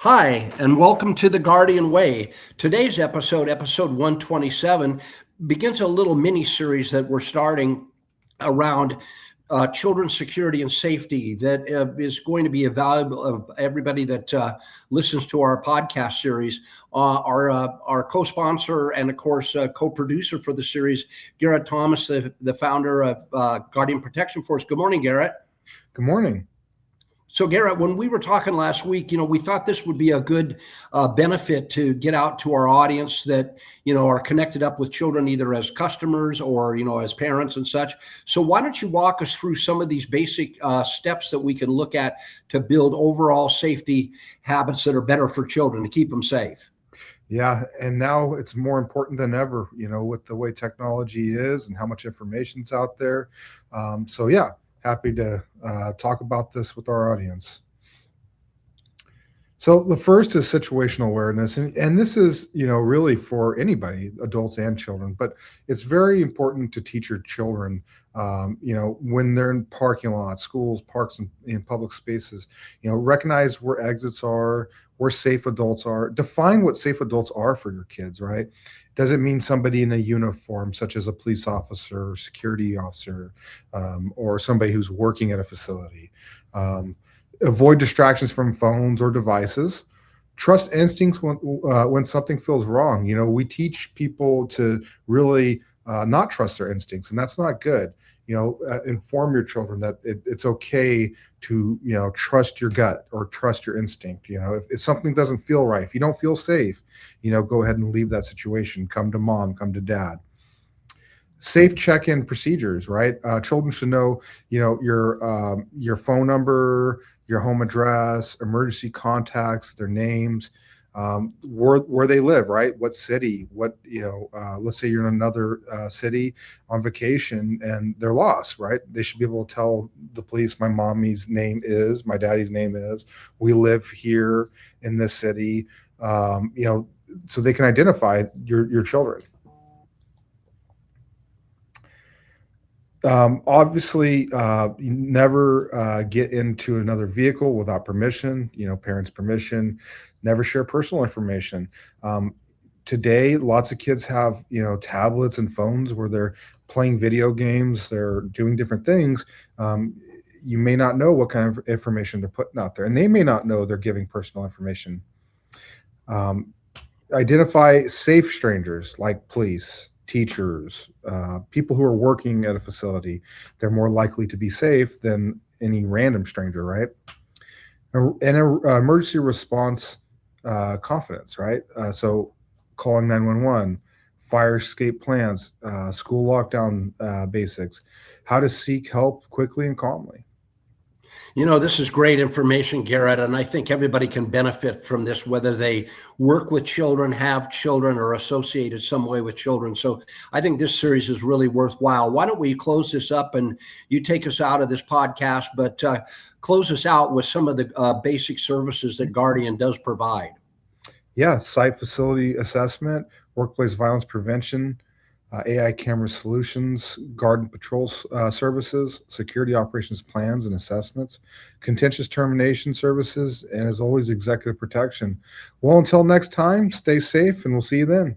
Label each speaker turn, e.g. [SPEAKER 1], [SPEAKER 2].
[SPEAKER 1] Hi, and welcome to The Guardian Way. Today's episode 127, begins a little mini series that we're starting around children's security and safety that is going to be valuable of everybody that listens to our podcast series. Our co-sponsor and, of course, co-producer for the series, Garrett Thomas, the founder of Guardian Protection Force. Good morning, Garrett.
[SPEAKER 2] Good morning.
[SPEAKER 1] So, Garrett, when we were talking last week, we thought this would be a good benefit to get out to our audience that, are connected up with children either as customers or, as parents and such. So why don't you walk us through some of these basic steps that we can look at to build overall safety habits that are better for children to keep them safe?
[SPEAKER 2] Yeah, and now it's more important than ever, with the way technology is and how much information's out there. So, happy to talk about this with our audience. So the first is situational awareness, and this is, really for anybody, adults and children, but it's very important to teach your children, when they're in parking lots, schools, parks, and in public spaces, recognize where exits are, where safe adults are, define what safe adults are for your kids, right? Doesn't mean somebody in a uniform, such as a police officer, security officer, or somebody who's working at a facility. Avoid distractions from phones or devices. Trust instincts when something feels wrong. We teach people to really not trust their instincts, and that's not good. Inform your children that it's okay to trust your gut or trust your instinct. If something doesn't feel right, if you don't feel safe, go ahead and leave that situation. Come to mom, come to dad. Safe check-in procedures, right? Children should know, your phone number, your home address, emergency contacts, their names, where they live, right? What city? Let's say you're in another city on vacation and they're lost, right? They should be able to tell the police, my mommy's name is, my daddy's name is, we live here in this city, so they can identify your children. Obviously, you never get into another vehicle without permission, parents' permission. Never share personal information. Today, lots of kids have, tablets and phones where they're playing video games, they're doing different things. You may not know what kind of information they're putting out there, and they may not know they're giving personal information. Identify safe strangers like police, teachers, people who are working at a facility. They're more likely to be safe than any random stranger, right? And emergency response confidence, right? So calling 911, fire escape plans, school lockdown basics, how to seek help quickly and calmly.
[SPEAKER 1] This is great information, Garrett, and I think everybody can benefit from this, whether they work with children, have children, or associated some way with children. So I think this series is really worthwhile. Why don't we close this up and you take us out of this podcast, but close us out with some of the basic services that Guardian does provide.
[SPEAKER 2] Yeah, site facility assessment, workplace violence prevention, AI camera solutions, guard and patrol services, security operations plans and assessments, contentious termination services, and as always, executive protection. Well, until next time, stay safe and we'll see you then.